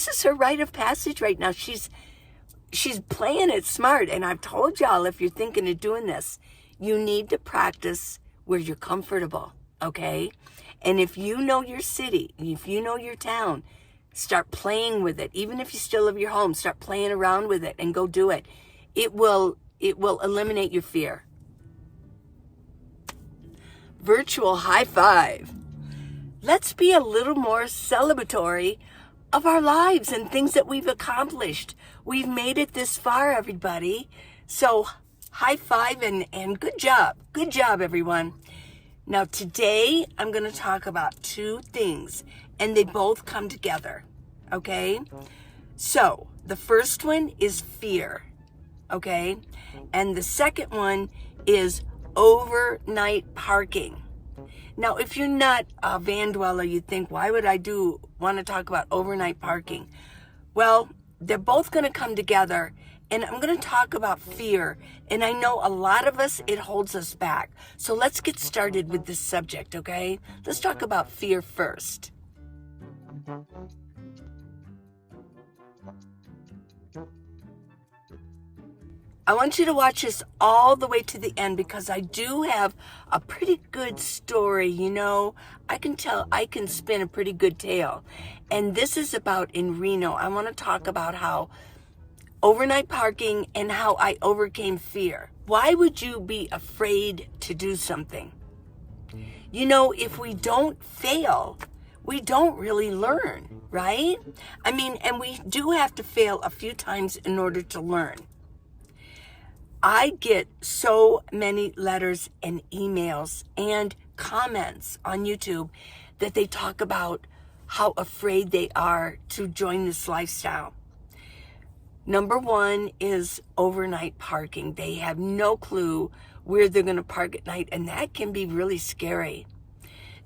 This is her rite of passage right now. She's playing it smart. And I've told y'all, if you're thinking of doing this, you need to practice where you're comfortable, okay? And if you know your city, if you know your town, start playing with it. Even if you still live your home, start playing around with it and go do it. It will eliminate your fear. Virtual high five. Let's be a little more celebratory of our lives and things that we've accomplished. We've made it this far, everybody. So high five and good job. Good job, everyone. Now today I'm going to talk about two things and they both come together. Okay? So the first one is fear. Okay? And the second one is overnight parking. Now, if you're not a van dweller, you think, why would I want to talk about overnight parking? Well, they're both going to come together, and I'm going to talk about fear. And I know a lot of us, it holds us back. So let's get started with this subject, okay? Let's talk about fear first. I want you to watch this all the way to the end because I do have a pretty good story. You know, I can spin a pretty good tale. And this is about in Reno. I want to talk about how overnight parking and how I overcame fear. Why would you be afraid to do something? You know, if we don't fail, we don't really learn, right? I mean, and we do have to fail a few times in order to learn. I get so many letters and emails and comments on YouTube that they talk about how afraid they are to join this lifestyle. Number one is overnight parking. They have no clue where they're going to park at night, and that can be really scary.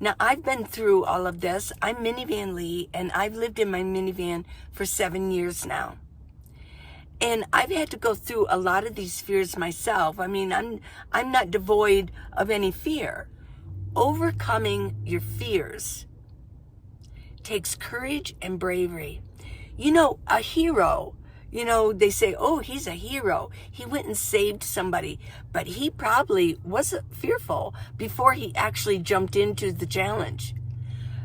Now, I've been through all of this. I'm Minivan Lee, and I've lived in my minivan for 7 years now. And I've had to go through a lot of these fears myself. I mean, I'm not devoid of any fear. Overcoming your fears takes courage and bravery. You know, a hero, you know, they say, oh, he's a hero. He went and saved somebody. But he probably wasn't fearful before he actually jumped into the challenge.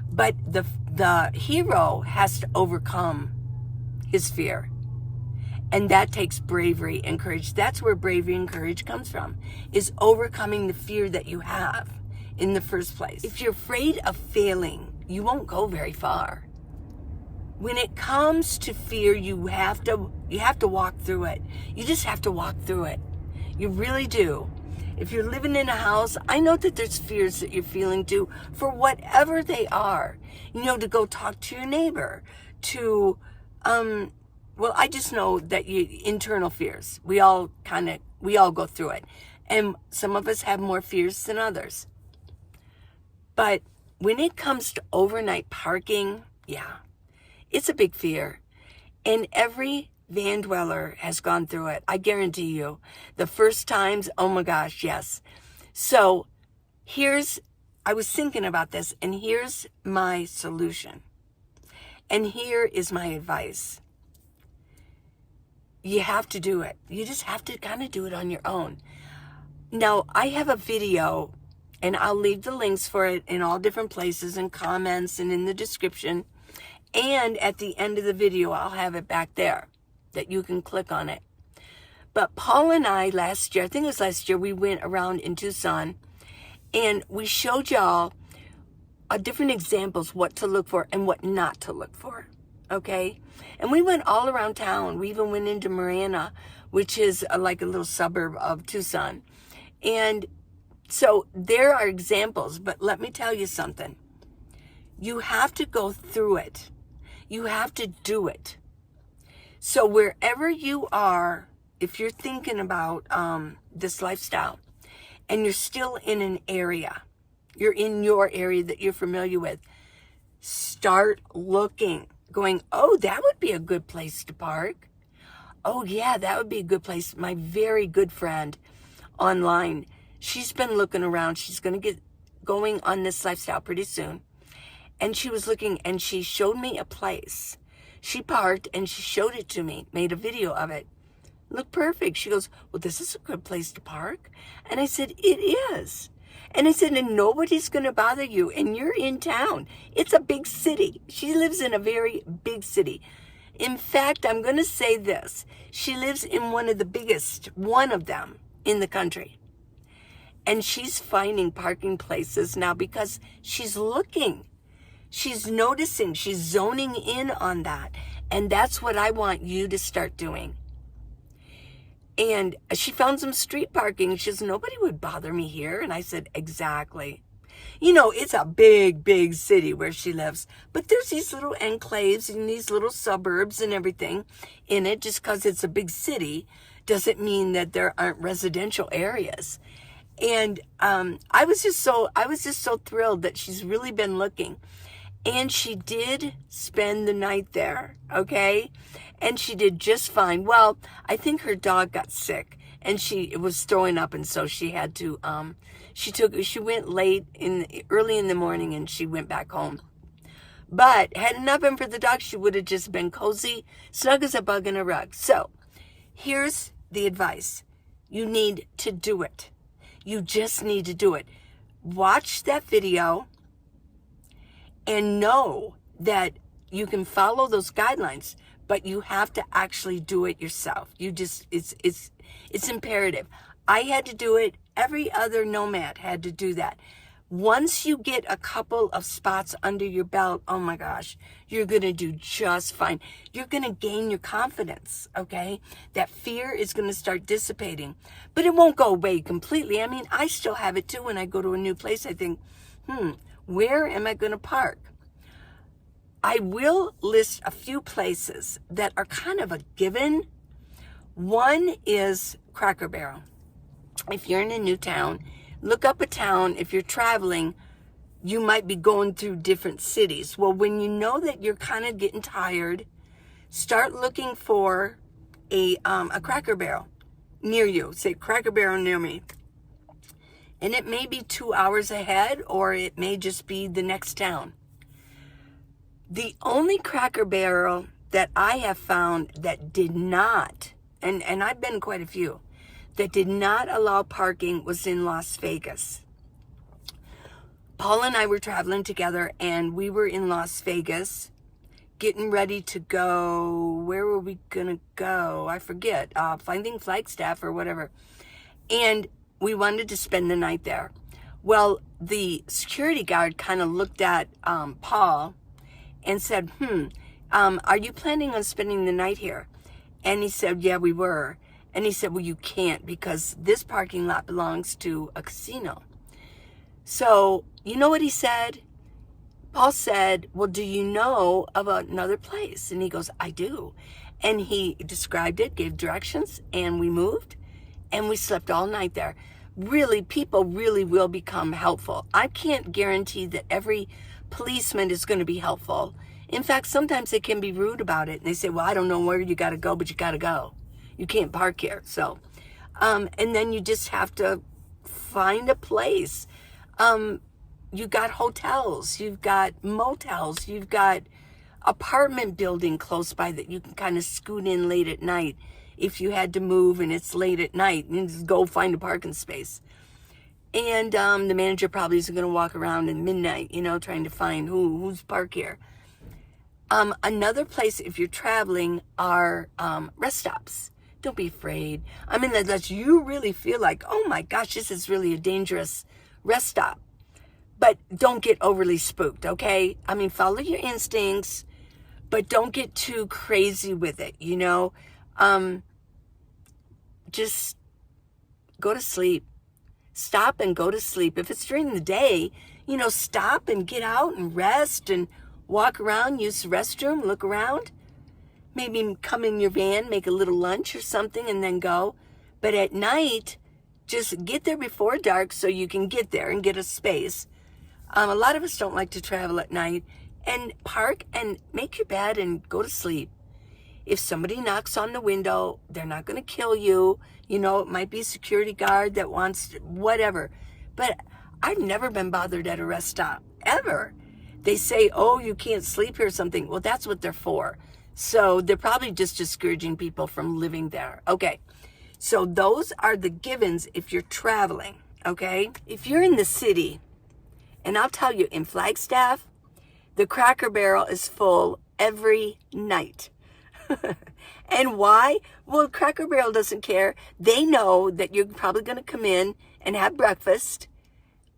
But the hero has to overcome his fear. And that takes bravery and courage. That's where bravery and courage comes from, is overcoming the fear that you have in the first place. If you're afraid of failing, you won't go very far. When it comes to fear, you have to walk through it. You just have to walk through it. You really do. If you're living in a house, I know that there's fears that you're feeling too, for whatever they are. You know, to go talk to your neighbor, to well, I just know that internal fears, we all go through it. And some of us have more fears than others. But when it comes to overnight parking, yeah, it's a big fear. And every van dweller has gone through it. I guarantee you. The first times, oh my gosh, yes. So I was thinking about this, and here's my solution. And here is my advice. You have to do it. You just have to kind of do it on your own. Now, I have a video, and I'll leave the links for it in all different places and comments and in the description. And at the end of the video, I'll have it back there that you can click on it. But Paul and I last year, I think it was last year, we went around in Tucson, and we showed y'all different examples what to look for and what not to look for. Okay? And we went all around town. We even went into Reno, which is like a little suburb of Tucson. And so there are examples, but let me tell you something. You have to go through it. You have to do it. So wherever you are, if you're thinking about this lifestyle and you're still in an area, you're in your area that you're familiar with, start looking. Going, oh, that would be a good place to park. Oh, yeah, that would be a good place. My very good friend online, she's been looking around. She's going to get going on this lifestyle pretty soon. And she was looking, and she showed me a place. She parked and she showed it to me, made a video of it. Looked perfect. She goes, well, this is a good place to park. And I said, it is. And I said, and nobody's going to bother you. And you're in town. It's a big city. She lives in a very big city. In fact, I'm going to say this. She lives in one of them in the country. And she's finding parking places now because she's looking. She's noticing. She's zoning in on that. And that's what I want you to start doing. And she found some street parking. She says, nobody would bother me here. And I said, exactly. You know, it's a big, big city where she lives. But there's these little enclaves and these little suburbs and everything in it. Just because it's a big city doesn't mean that there aren't residential areas. And I was just so thrilled that she's really been looking. And she did spend the night there, okay? And she did just fine. Well, I think her dog got sick and she was throwing up, and so she had to she went early in the morning and she went back home. But had it not been for the dog, she would have just been cozy, snug as a bug in a rug. So, here's the advice. You need to do it. You just need to do it. Watch that video and know that you can follow those guidelines, but you have to actually do it yourself. It's imperative. I had to do it. Every other nomad had to do that. Once you get a couple of spots under your belt, oh my gosh, you're going to do just fine. You're going to gain your confidence, okay? That fear is going to start dissipating, but it won't go away completely. I mean, I still have it too when I go to a new place. I think, where am I going to park? I will list a few places that are kind of a given. One is Cracker Barrel. If you're in a new town, look up a town. If you're traveling, you might be going through different cities. Well, when you know that you're kind of getting tired, start looking for a Cracker Barrel near you. Say Cracker Barrel near me. And it may be 2 hours ahead, or it may just be the next town. The only Cracker Barrel that I have found that did not, and I've been quite a few, that did not allow parking was in Las Vegas. Paul and I were traveling together, and we were in Las Vegas getting ready to go. Where were we going to go? I forget. Finding Flagstaff or whatever. And we wanted to spend the night there. Well, the security guard kind of looked at Paul and said, are you planning on spending the night here? And he said, yeah, we were. And he said, well, you can't, because this parking lot belongs to a casino. So, you know what he said? Paul said, well, do you know of another place? And he goes, I do. And he described it, gave directions, and we moved, and we slept all night there. Really, people really will become helpful. I can't guarantee that every policeman is going to be helpful. In fact, sometimes they can be rude about it. And they say, well, I don't know where you got to go, but you got to go. You can't park here. So, and then you just have to find a place. You got hotels, you've got motels, you've got apartment building close by that you can kind of scoot in late at night. If you had to move and it's late at night, you just go find a parking space. And the manager probably isn't going to walk around at midnight, trying to find who's parked here. Another place, if you're traveling, are rest stops. Don't be afraid. I mean, unless you really feel like, oh my gosh, this is really a dangerous rest stop. But don't get overly spooked, okay? I mean, follow your instincts, but don't get too crazy with it, Just go to sleep. Stop and go to sleep. If it's during the day, stop and get out and rest and walk around, use the restroom, look around. Maybe come in your van, make a little lunch or something, and then go. But at night, just get there before dark so you can get there and get a space. A lot of us don't like to travel at night. And park and make your bed and go to sleep. If somebody knocks on the window, they're not going to kill you. It might be a security guard that wants whatever. But I've never been bothered at a rest stop, ever. They say, oh, you can't sleep here or something. Well, that's what they're for. So they're probably just discouraging people from living there. Okay. So those are the givens if you're traveling. Okay. If you're in the city, and I'll tell you, in Flagstaff, the Cracker Barrel is full every night. And why? Well, Cracker Barrel doesn't care. They know that you're probably going to come in and have breakfast.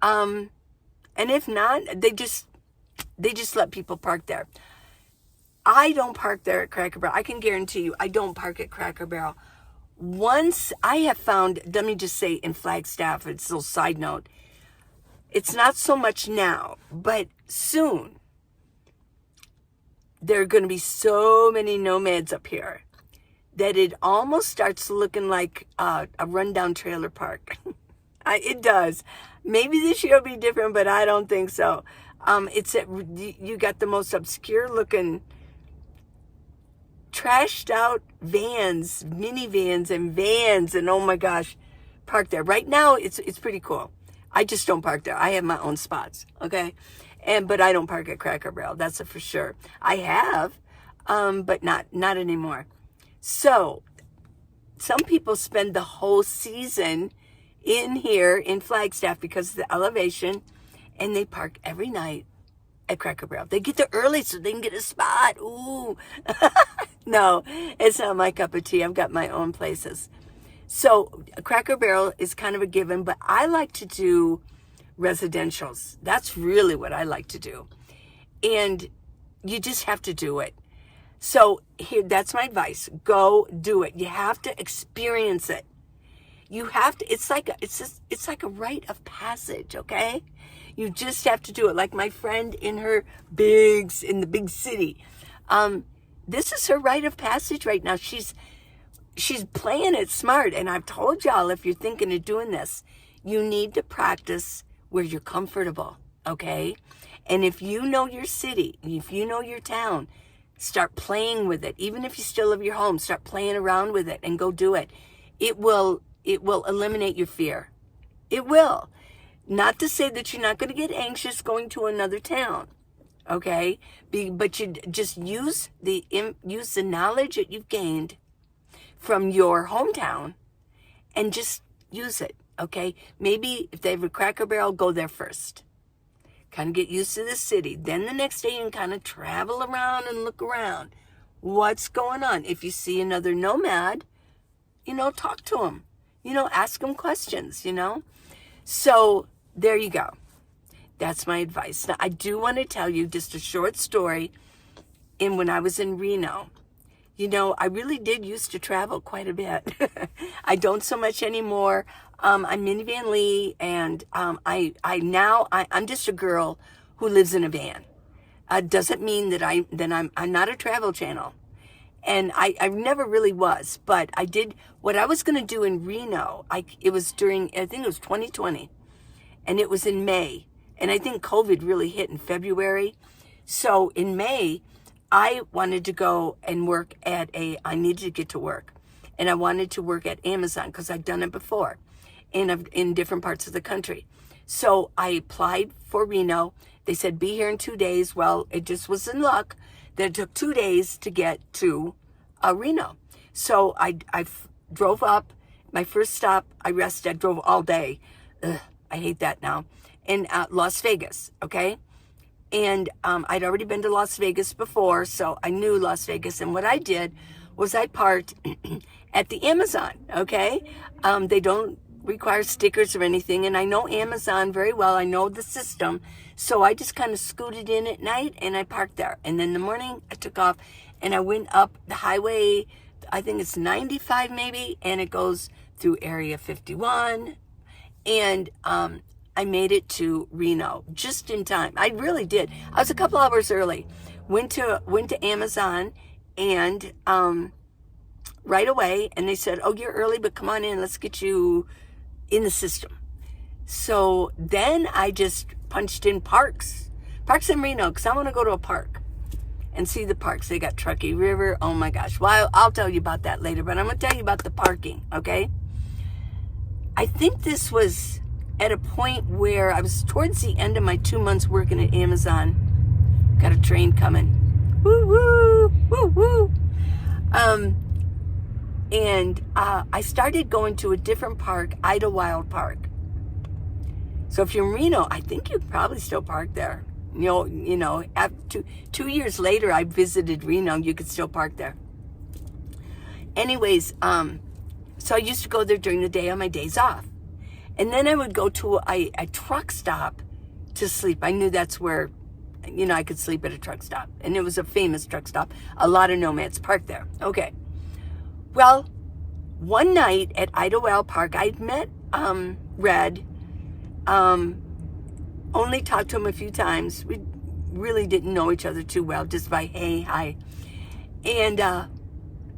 And if not, they just let people park there. I don't park there at Cracker Barrel. I can guarantee you, I don't park at Cracker Barrel. Once I have found, let me just say in Flagstaff, it's a little side note, it's not so much now, but soon, there are going to be so many nomads up here that it almost starts looking like a rundown trailer park. It does. Maybe this year will be different, but I don't think so. You got the most obscure looking, trashed out vans, minivans and vans, and oh my gosh, parked there. Right now, it's pretty cool. I just don't park there. I have my own spots, okay? But I don't park at Cracker Barrel. That's for sure. I have, but not anymore. So, some people spend the whole season in here in Flagstaff because of the elevation, and they park every night at Cracker Barrel. They get there early so they can get a spot. Ooh. No, it's not my cup of tea. I've got my own places. So Cracker Barrel is kind of a given, but I like to do residentials. That's really what I like to do. And you just have to do it. So here, that's my advice. Go do it. You have to experience it. You have to, it's like a rite of passage, okay? You just have to do it. Like my friend in the big city. This is her rite of passage right now. She's playing it smart. And I've told y'all, if you're thinking of doing this, you need to practice where you're comfortable, okay? And if you know your city, if you know your town, start playing with it. Even if you still live your home, start playing around with it and go do it. It will eliminate your fear. It will. Not to say that you're not going to get anxious going to another town, okay? But you just use the knowledge that you've gained from your hometown and just use it, okay? Maybe if they have a Cracker Barrel, go there first. Kind of get used to the city. Then the next day you can kind of travel around and look around. What's going on? If you see another nomad, talk to them. Ask them questions, So there you go. That's my advice. Now, I do want to tell you just a short story. When I was in Reno, I really did used to travel quite a bit. I don't so much anymore. I'm Minivan Lee, and I'm just a girl who lives in a van. Doesn't mean that I'm not a travel channel. And I never really was, but I did what I was going to do in Reno. It was during, I think it was 2020, and it was in May. And I think COVID really hit in February. So in May, I wanted to go and work I needed to get to work. And I wanted to work at Amazon because I'd done it before in different parts of the country. So I applied for Reno. They said, be here in 2 days. Well, it just was in luck that it took 2 days to get to Reno. So I drove up. My first stop, I rested. I drove all day. Ugh, I hate that now. In Las Vegas, okay? And I'd already been to Las Vegas before, so I knew Las Vegas. And what I did was I parked at the Amazon, okay? They don't require stickers or anything, and I know Amazon very well. I know the system. So I just kind of scooted in at night, and I parked there. And then in the morning, I took off, and I went up the highway, I think it's 95 maybe, and it goes through Area 51. And I made it to Reno just in time. I really did. I was a couple hours early. Went to Amazon, and right away, and they said, oh, you're early, but come on in. Let's get you in the system. So then I just punched in parks in Reno, because I want to go to a park and see the parks. They got Truckee River. Oh my gosh. Well, I'll tell you about that later, but I'm going to tell you about the parking, okay? I think this was at a point where I was towards the end of my 2 months working at Amazon. Got a train coming. Woo woo! woo, woo, woo. And I started going to a different park, Idlewild Park. So if you're in Reno, I think you probably still park there. After 2 years later, I visited Reno. You could still park there. Anyways, so I used to go there during the day on my days off. And then I would go to a truck stop to sleep. I knew that's where, I could sleep at a truck stop. And it was a famous truck stop. A lot of nomads parked there. Okay. Well, one night at Idlewild Park, I'd met Red. Only talked to him a few times. We really didn't know each other too well, just by hey, hi. And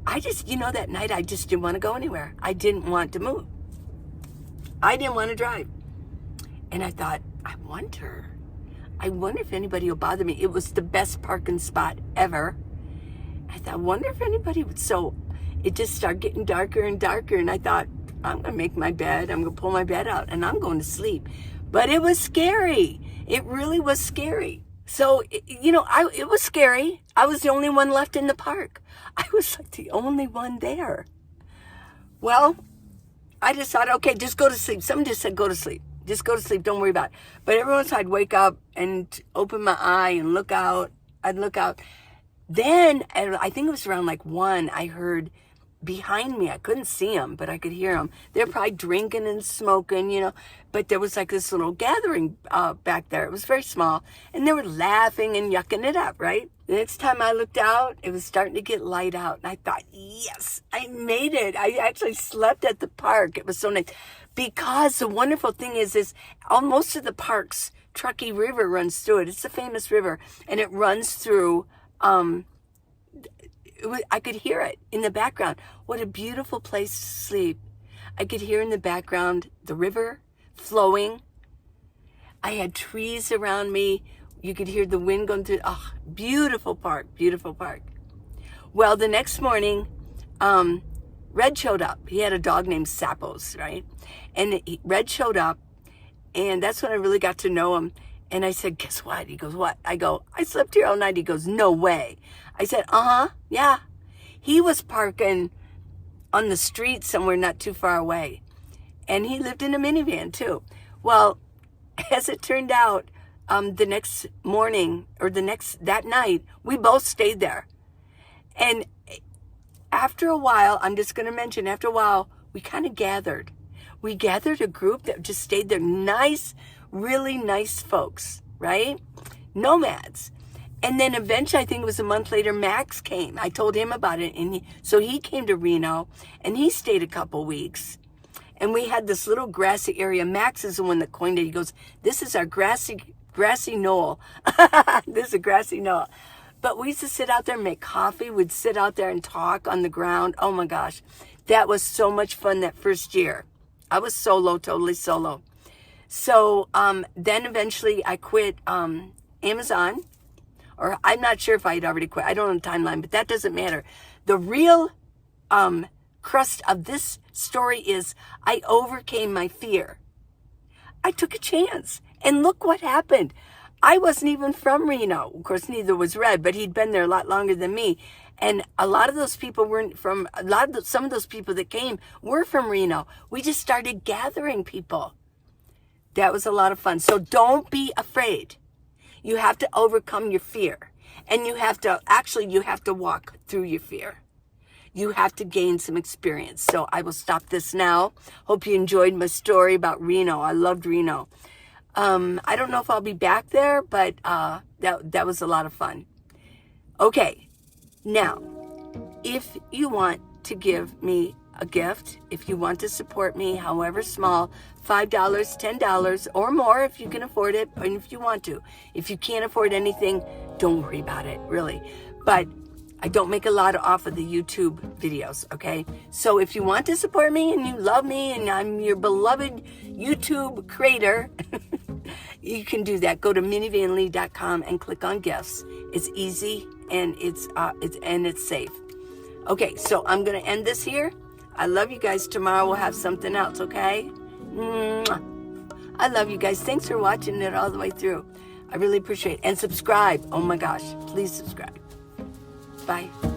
I just, that night I just didn't want to go anywhere. I didn't want to move. I didn't want to drive. And I thought, I wonder if anybody will bother me. It was the best parking spot ever. I thought, I wonder if anybody would. So it just started getting darker and darker. And I thought, I'm going to make my bed. I'm going to pull my bed out and I'm going to sleep. But it was scary. It really was scary. So, it was scary. I was the only one left in the park. I was like the only one there. Well, I just thought, okay, just go to sleep. Someone just said, go to sleep. Just go to sleep. Don't worry about it. But every once in a while I'd wake up and open my eye and look out. I'd look out. Then, I think it was around like 1, I heard behind me. I couldn't see them, but I could hear them. They're probably drinking and smoking, But there was like this little gathering back there. It was very small. And they were laughing and yucking it up, right? The next time I looked out, it was starting to get light out. And I thought, yes, I made it. I actually slept at the park. It was so nice. Because the wonderful thing is most of the parks, Truckee River runs through it. It's a famous river. And it runs through, I could hear it in the background. What a beautiful place to sleep. I could hear in the background the river flowing. I had trees around me. You could hear the wind going through. Oh, beautiful park, beautiful park. Well, the next morning, Red showed up. He had a dog named Sappos, right? And Red showed up, and that's when I really got to know him. And I said, guess what? He goes, what? I go, I slept here all night. He goes, no way. I said, yeah. He was parking on the street somewhere not too far away. And he lived in a minivan too. Well, as it turned out, the next morning or that night, we both stayed there. And after a while, I'm just going to mention, after a while, we kind of gathered. We gathered a group that just stayed there. Nice, really nice folks, right? Nomads. And then eventually, I think it was a month later, Max came. I told him about it. And so he came to Reno and he stayed a couple weeks. And we had this little grassy area. Max is the one that coined it. He goes, this is our grassy knoll. This is a grassy knoll. But we used to sit out there and make coffee. We'd sit out there and talk on the ground. Oh my gosh. That was so much fun that first year. I was solo, totally solo. So then eventually I quit Amazon. Or I'm not sure if I had already quit. I don't know the timeline, but that doesn't matter. The real crust of this story is I overcame my fear. I took a chance. And look what happened. I wasn't even from Reno. Of course, neither was Red, but he'd been there a lot longer than me. And a lot of those people weren't from, some of those people that came were from Reno. We just started gathering people. That was a lot of fun. So don't be afraid. You have to overcome your fear. And you have to walk through your fear. You have to gain some experience. So I will stop this now. Hope you enjoyed my story about Reno. I loved Reno. I don't know if I'll be back there, but that was a lot of fun. Okay, now, if you want to give me a gift, if you want to support me, however small, $5, $10, or more if you can afford it, and if you want to. If you can't afford anything, don't worry about it, really. But I don't make a lot off of the YouTube videos, okay? So if you want to support me and you love me and I'm your beloved YouTube creator, you can do that. Go to minivanlee.com and click on gifts. It's easy and it's safe. Okay, so I'm gonna end this here. I love you guys. Tomorrow we'll have something else, okay? Mwah. I love you guys. Thanks for watching it all the way through. I really appreciate it. And subscribe. Oh my gosh, please subscribe. Bye.